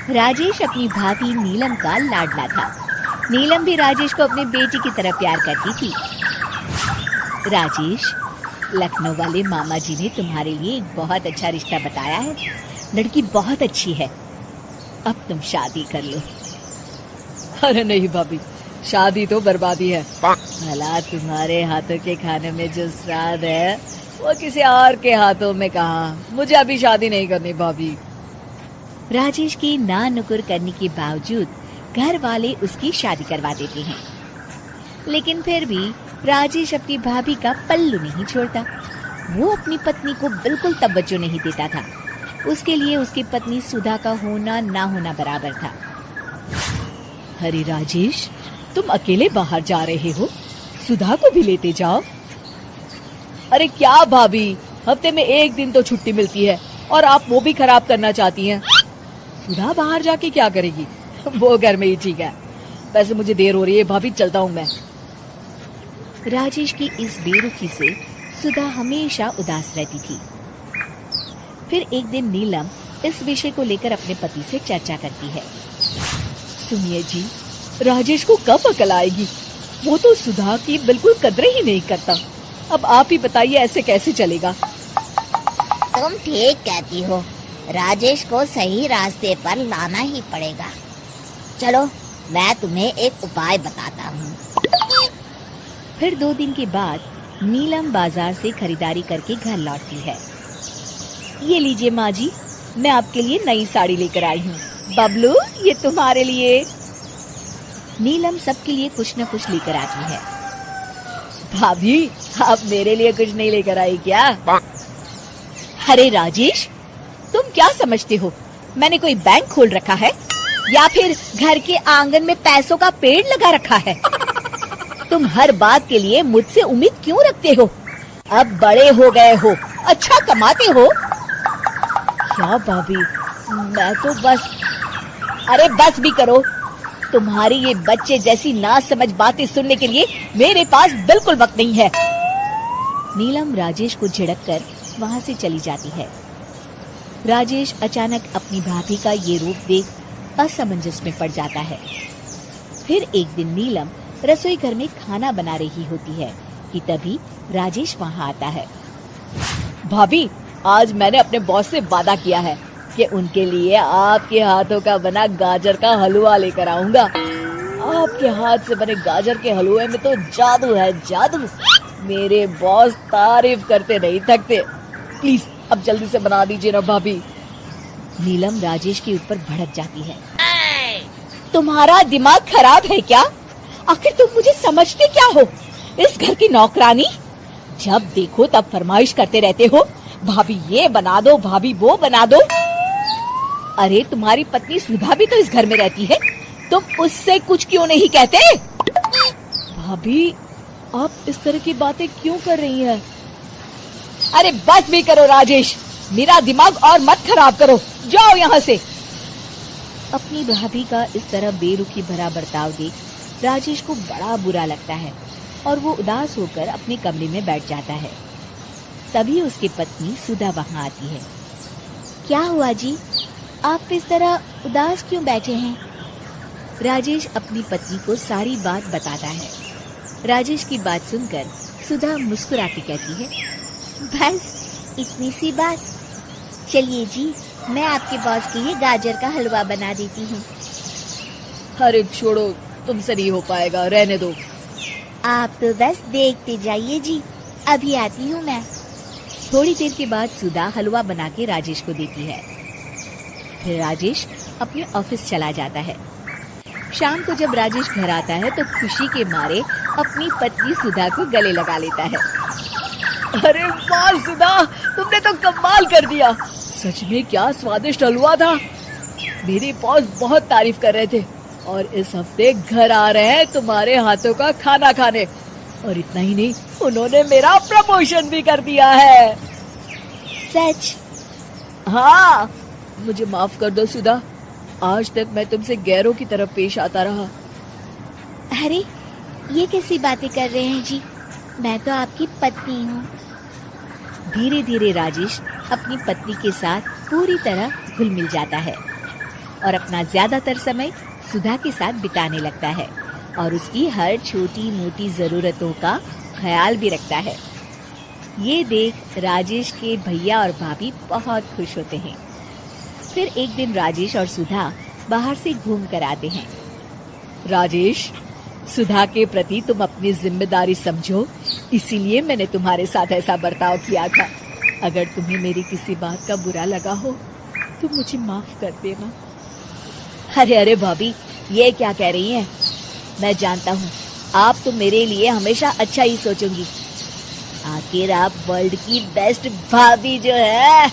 राजेश अपनी भाभी नीलम का लाडला था। नीलम भी राजेश को अपने बेटी की तरह प्यार करती थी। राजेश, लखनऊ वाले मामा जी ने तुम्हारे लिए एक बहुत अच्छा रिश्ता बताया है। लड़की बहुत अच्छी है, अब तुम शादी कर लो। अरे नहीं भाभी, शादी तो बर्बादी है। भला तुम्हारे हाथों के खाने में जो स्वाद है वो किसी और के हाथों में कहाँ। मुझे अभी शादी नहीं करनी भाभी। राजेश की ना नुकुर करने के बावजूद घर वाले उसकी शादी करवा देते हैं, लेकिन फिर भी राजेश अपनी भाभी का पल्लू नहीं छोड़ता। वो अपनी पत्नी को बिल्कुल तवज्जो नहीं देता था। उसके लिए उसकी पत्नी सुधा का होना ना होना बराबर था। अरे राजेश, तुम अकेले बाहर जा रहे हो, सुधा को भी लेते जाओ। अरे क्या भाभी, हफ्ते में एक दिन तो छुट्टी मिलती है और आप वो भी खराब करना चाहती हैं। सुधा बाहर जाके क्या करेगी, वो घर में ही ठीक है। वैसे मुझे देर हो रही है भाभी, चलता हूँ मैं। राजेश की इस बेरुखी से सुधा हमेशा उदास रहती थी। फिर एक दिन नीलम इस विषय को लेकर अपने पति से चर्चा करती है। सुनिए जी, राजेश को कब अकल आएगी? वो तो सुधा की बिल्कुल कदर ही नहीं करता। अब आप ही बताइए, ऐसे कैसे चलेगा? तुम ठीक कहती हो, राजेश को सही रास्ते पर लाना ही पड़ेगा। चलो मैं तुम्हें एक उपाय बताता हूँ। फिर 2 दिन के बाद नीलम बाजार से खरीदारी करके घर लौटती है। ये लीजिए माँ जी, मैं आपके लिए नई साड़ी लेकर आई हूँ। बबलू, ये तुम्हारे लिए। नीलम सबके लिए कुछ न कुछ लेकर आती है। भाभी, आप मेरे लिए कुछ नहीं लेकर आई क्या? अरे राजेश, तुम क्या समझते हो, मैंने कोई बैंक खोल रखा है या फिर घर के आंगन में पैसों का पेड़ लगा रखा है? तुम हर बात के लिए मुझसे उम्मीद क्यों रखते हो? अब बड़े हो गए हो, अच्छा कमाते हो। क्या भाभी, मैं तो बस। अरे बस भी करो, तुम्हारी ये बच्चे जैसी नासमझ बातें सुनने के लिए मेरे पास बिल्कुल वक्त नहीं है। नीलम राजेश को झिड़क कर वहाँ से चली जाती है। राजेश अचानक अपनी भाभी का ये रूप देख असमंजस में पड़ जाता है। फिर एक दिन नीलम रसोई घर में खाना बना रही होती है कि तभी राजेश वहाँ आता है। भाभी, आज मैंने अपने बॉस से वादा किया है कि उनके लिए आपके हाथों का बना गाजर का हलवा लेकर आऊंगा। आपके हाथ से बने गाजर के हलवे में तो जादू है, जादू। मेरे बॉस तारीफ करते नहीं थकते। प्लीज अब जल्दी से बना दीजिए ना भाभी। नीलम राजेश के ऊपर भड़क जाती है। तुम्हारा दिमाग खराब है क्या? आखिर तुम मुझे समझते क्या हो? इस घर की नौकरानी? जब देखो तब फरमाइश करते रहते हो, भाभी ये बना दो, भाभी वो बना दो। अरे तुम्हारी पत्नी सुधा भी तो इस घर में रहती है, तुम उससे कुछ क्यों नहीं कहते? भाभी, आप इस तरह की बातें क्यों कर रही हैं? अरे बस भी करो राजेश, मेरा दिमाग और मत खराब करो, जाओ यहाँ से। अपनी भाभी का इस तरह बेरुखी भरा बर्ताव देख राजेश को बड़ा बुरा लगता है और वो उदास होकर अपने कमरे में बैठ जाता है। तभी उसकी पत्नी सुधा वहाँ आती है। क्या हुआ जी, आप इस तरह उदास क्यों बैठे हैं? राजेश अपनी पत्नी को सारी बात बताता है। राजेश की बात सुनकर सुधा मुस्कुराती कहती है, बस इतनी सी बात। चलिए जी, मैं आपके बॉस के लिए गाजर का हलवा बना देती हूँ। अरे छोड़ो, तुमसे नहीं हो पाएगा, रहने दो। आप तो बस देखते जाइए जी, अभी आती हूँ मैं। थोड़ी देर के बाद सुधा हलवा बना के राजेश को देती है। फिर राजेश अपने ऑफिस चला जाता है। शाम को जब राजेश घर आता है तो खुशी के मारे अपनी पत्नी सुधा को गले लगा लेता है। अरे वाह सुधा, तुमने तो कमाल कर दिया। सच में क्या स्वादिष्ट हलवा था। मेरे बॉस बहुत तारीफ कर रहे थे और इस हफ्ते घर आ रहे हैं तुम्हारे हाथों का खाना खाने। और इतना ही नहीं, उन्होंने मेरा प्रमोशन भी कर दिया है। सच? हाँ, मुझे माफ कर दो सुधा, आज तक मैं तुमसे गैरों की तरफ पेश आता रहा। अरे ये कैसी बातें कर रहे हैं जी, मैं तो आपकी पत्नी हूँ। धीरे धीरे राजेश अपनी पत्नी के साथ पूरी तरह घुल मिल जाता है और अपना ज्यादातर समय सुधा के साथ बिताने लगता है और उसकी हर छोटी मोटी जरूरतों का ख्याल भी रखता है। ये देख राजेश के भैया और भाभी बहुत खुश होते हैं। फिर एक दिन राजेश और सुधा बाहर से घूम कर आते हैं। राजेश, सुधा के प्रति तुम अपनी जिम्मेदारी समझो, इसीलिए मैंने तुम्हारे साथ ऐसा बर्ताव किया था। अगर तुम्हें मेरी किसी बात का बुरा लगा हो तो मुझे माफ कर देना। अरे अरे भाभी, ये क्या कह रही हैं? मैं जानता हूँ आप तो मेरे लिए हमेशा अच्छा ही सोचोगी। आखिर आप वर्ल्ड की बेस्ट भाभी जो है।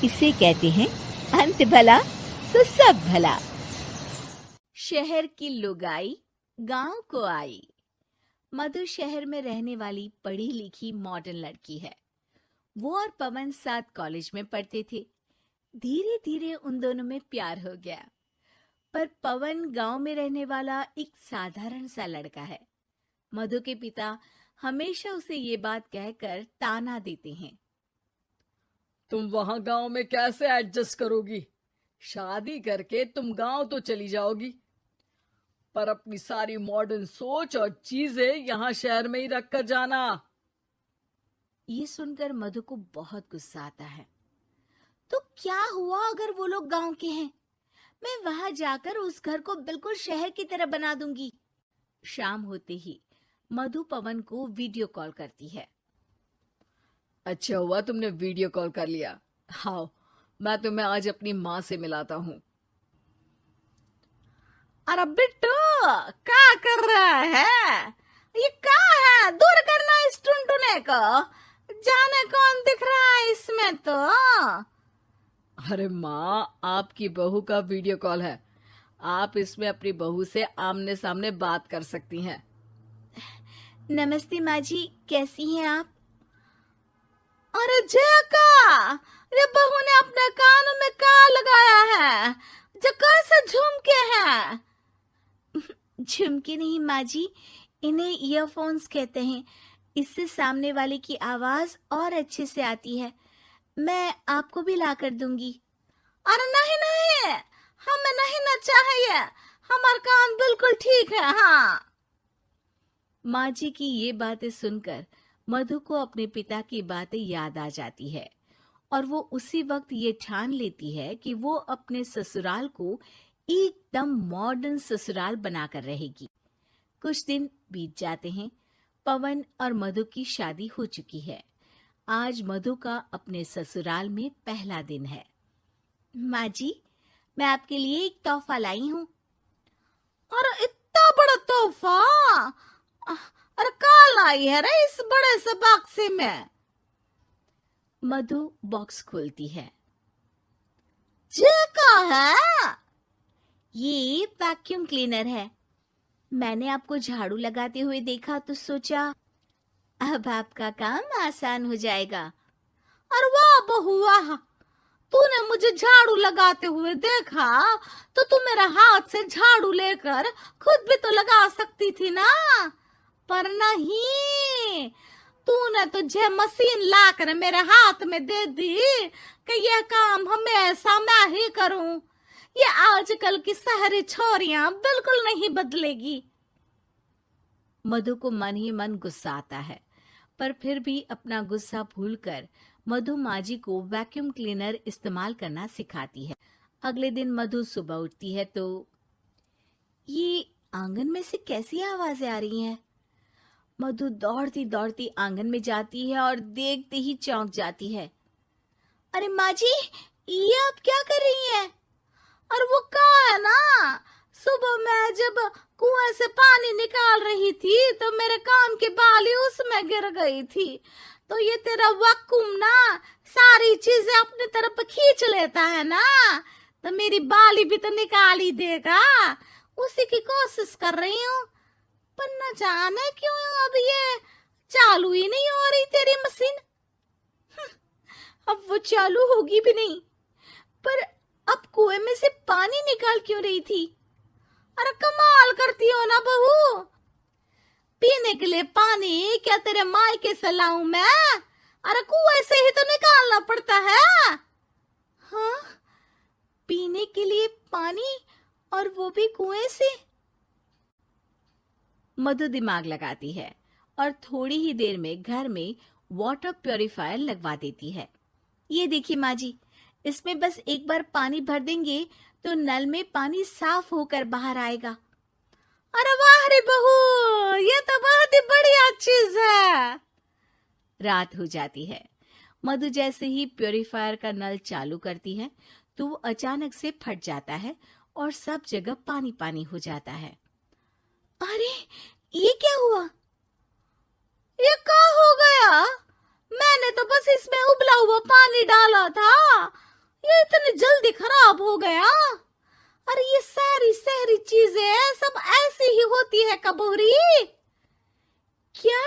इसे कहते हैं अंत भला तो सब भला। शहर की लुगाई गांव को आई। मधु शहर में रहने वाली पढ़ी लिखी मॉडर्न लड़की है। वो और पवन साथ कॉलेज में पढ़ते थे। धीरे धीरे उन दोनों में प्यार हो गया। पर पवन गांव में रहने वाला एक साधारण सा लड़का है। मधु के पिता हमेशा उसे ये बात कहकर ताना देते हैं। तुम वहां गांव में कैसे एडजस्ट करोगी? शादी करके तुम गांव तो चली जाओगी, पर अपनी सारी मॉडर्न सोच और चीजें यहाँ शहर में ही रख कर जाना। ये सुनकर मधु को बहुत गुस्सा आता है। तो क्या हुआ अगर वो लोग गांव के हैं? मैं वहां जाकर उस घर को बिल्कुल शहर की तरह बना दूंगी। शाम होते ही मधु पवन को वीडियो कॉल करती है। अच्छा हुआ तुमने वीडियो कॉल कर लिया। हाँ, मैं तुम्हें आज अपनी माँ से मिलाता हूँ। अरे बिट्टू, क्या कर रहा है? ये क्या है? दूर करना इस टुनटुने को। जाने कौन दिख रहा है इसमें तो। अरे माँ, आपकी बहू का वीडियो कॉल है। आप इसमें अपनी बहू से आमने सामने बात कर सकती हैं। नमस्ते माँ जी, कैसी हैं आप? अरे जका, ये बहू ने अपने कानों में क्या लगाया है? जो कैसे झुमके हैं? झुमके नहीं माँ जी, इन्हें ईयरफोन्स कहते हैं। इससे सामने वाले की आवाज और अच्छे से आती है। मैं आपको भी ला कर दूंगी। अरे नहीं नहीं, हमें नहीं ना चाहिए। हमारा कान बिल्कुल ठीक है। हाँ। माँ जी की ये बातें सुनकर मधु को अपने पिता की बातें याद आ जाती है और वो उसी वक्त ये ठान लेती है कि वो अपने ससुराल को एकदम मॉडर्न ससुराल बनाकर रहेगी। कुछ दिन बीत जाते हैं। पवन और मधु की शादी हो चुकी है। आज मधु का अपने ससुराल में पहला दिन है। माँ जी, मैं आपके लिए एक तोहफा लाई हूँ। अरे इतना बड़ा तोहफा? अरे क्या लाई है रे इस बड़े से बक्से में? मधु बॉक्स खोलती है। ये क्या है? ये वैक्यूम क्लीनर है। मैंने आपको झाड़ू लगाते हुए देखा तो सोचा अब आपका काम आसान हो जाएगा। अरे वाह बहू वाह, तूने मुझे झाड़ू लगाते हुए देखा तो तू मेरा हाथ से झाड़ू लेकर खुद भी तो लगा सकती थी ना। पर नहीं, तूने तो जे मशीन लाकर मेरे हाथ में दे दी कि यह काम हमेशा मैं ही करूं। ये आजकल की शहरी छोरियां बिल्कुल नहीं बदलेगी। मधु को मन ही मन गुस्सा आता है, पर फिर भी अपना गुस्सा भूलकर मधु माँ जी को वैक्यूम क्लीनर इस्तेमाल करना सिखाती है। अगले दिन मधु सुबह उठती है तो ये आंगन में से कैसी आवाजें आ रही हैं? मधु दौड़ती दौड़ती आंगन में जाती है और देखते ही चौंक जाती है। अरे माँ जी, ये आप क्या कर रही हैं? और वो कहा है ना, सुबह मैं जब कुएं से पानी निकाल रही थी तो मेरे कान की बाली उसमें गिर गई थी। तो ये तेरा वैक्यूम ना सारी चीजें अपनी तरफ खींच लेता है ना, तो मेरी बाली भी तो निकाल ही देगा। उसी की कोशिश कर रही हूँ, पर न जाने क्यों अब ये चालू ही नहीं हो रही तेरी मशीन। अब वो चालू होगी भी नहीं। पर अब कुएं में से पानी निकाल क्यों रही थी? अरे कमाल करती हो ना बहू। पीने के लिए पानी क्या तेरे मायके से लाऊं मैं? अरे कुएं से ही तो निकालना पड़ता है। हाँ, पीने के लिए पानी, और वो भी कुएं से। मधु दिमाग लगाती है और थोड़ी ही देर में घर में वाटर प्योरीफायर लगवा देती है। ये देखिए माँ जी, इसमें बस एक बार पानी भर देंगे तो नल में पानी साफ होकर बाहर आएगा। अरे वाह रे बहू, ये तो बहुत ही बढ़िया चीज है। रात हो जाती है। मधु जैसे ही प्योरीफायर का नल चालू करती है तो वो अचानक से फट जाता है और सब जगह पानी पानी हो जाता है। अरे ये क्या हुआ? ये क्या हो गया? मैंने तो बस इसमें उबला हुआ पानी डाला था, ये इतनी जल्दी खराब हो गया। अरे ये सारी शहरी चीजें सब ऐसी ही होती है कबूरी। क्या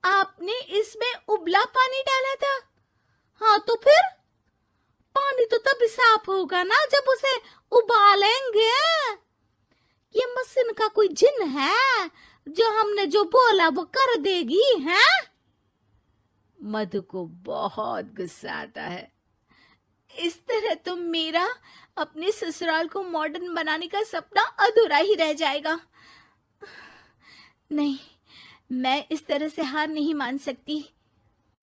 आपने इसमें उबला पानी डाला था? हाँ तो फिर पानी तो तभी साफ होगा ना जब उसे उबालेंगे। ये मशीन का कोई जिन है जो हमने जो बोला वो कर देगी है? मधु को बहुत गुस्सा आता है। इस तरह तो मेरा अपने ससुराल को मॉडर्न बनाने का सपना अधूरा ही रह जाएगा। नहीं, मैं इस तरह से हार नहीं मान सकती।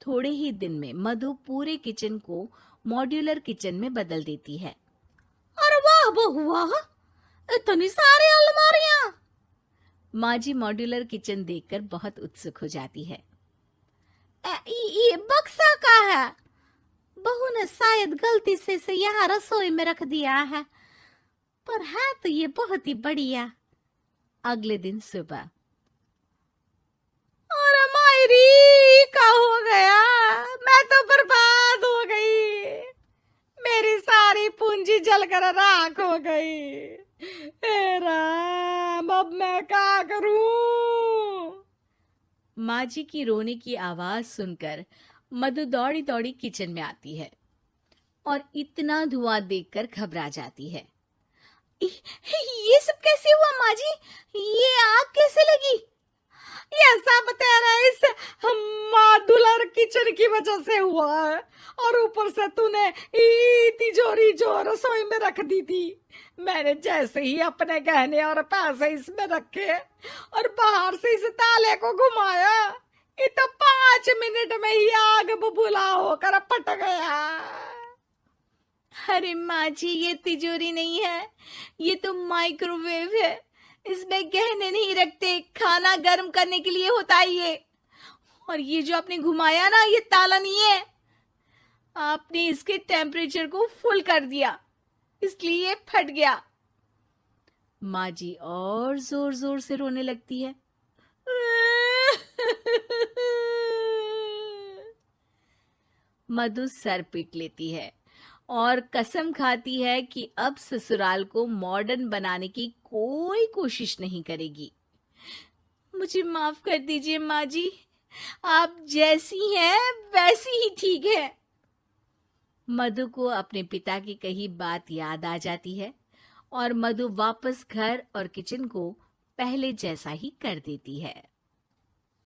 थोड़े ही दिन में मधु पूरे किचन को मॉड्यूलर किचन में बदल देती है। अरे वाह बहुआ, इतनी सारी अलमारियां। माँ जी मॉड्यूलर किचन देखकर बहुत उत्सुक हो जाती है। ये बक्सा का है। बहू ने शायद गलती से इसे यहाँ रसोई में रख दिया है, पर है तो ये बहुत ही बढ़िया। अगले दिन सुबह। अरे मायरी, क्या हो गया? मैं तो बर्बाद हो गई, मेरी सारी पूंजी जलकर राख हो गई। हे राम, अब मैं क्या करूं? माँ जी की रोने की आवाज सुनकर मधु दौड़ी दौड़ी किचन में आती है और इतना धुआं देखकर घबरा जाती है। ये सब कैसे हुआ माँ जी? ये आग कैसे लगी? ये सब तेरा इस मॉड्यूलर किचन की वजह से हुआ है, और ऊपर से तूने तिजोरी जो रसोई में रख दी थी, मैंने जैसे ही अपने गहने और पैसे इसमें रखे और बाहर से इस ताले को घुमाया, ये तो 5 मिनट में ही आग बबूला होकर फट गया। अरे माँ जी, ये तिजोरी नहीं है, ये तो माइक्रोवेव है। इसमें गहने नहीं रखते, खाना गर्म करने के लिए होता है ये। और ये जो आपने घुमाया ना, ये ताला नहीं है, आपने इसके टेम्परेचर को फुल कर दिया, इसलिए ये फट गया। माँ जी और जोर जोर से रोने लगती है। मधु सर पीट लेती है और कसम खाती है कि अब ससुराल को मॉडर्न बनाने की कोई कोशिश नहीं करेगी। मुझे माफ कर दीजिए माँ जी, आप जैसी हैं वैसी ही ठीक है। मधु को अपने पिता की कही बात याद आ जाती है और मधु वापस घर और किचन को पहले जैसा ही कर देती है।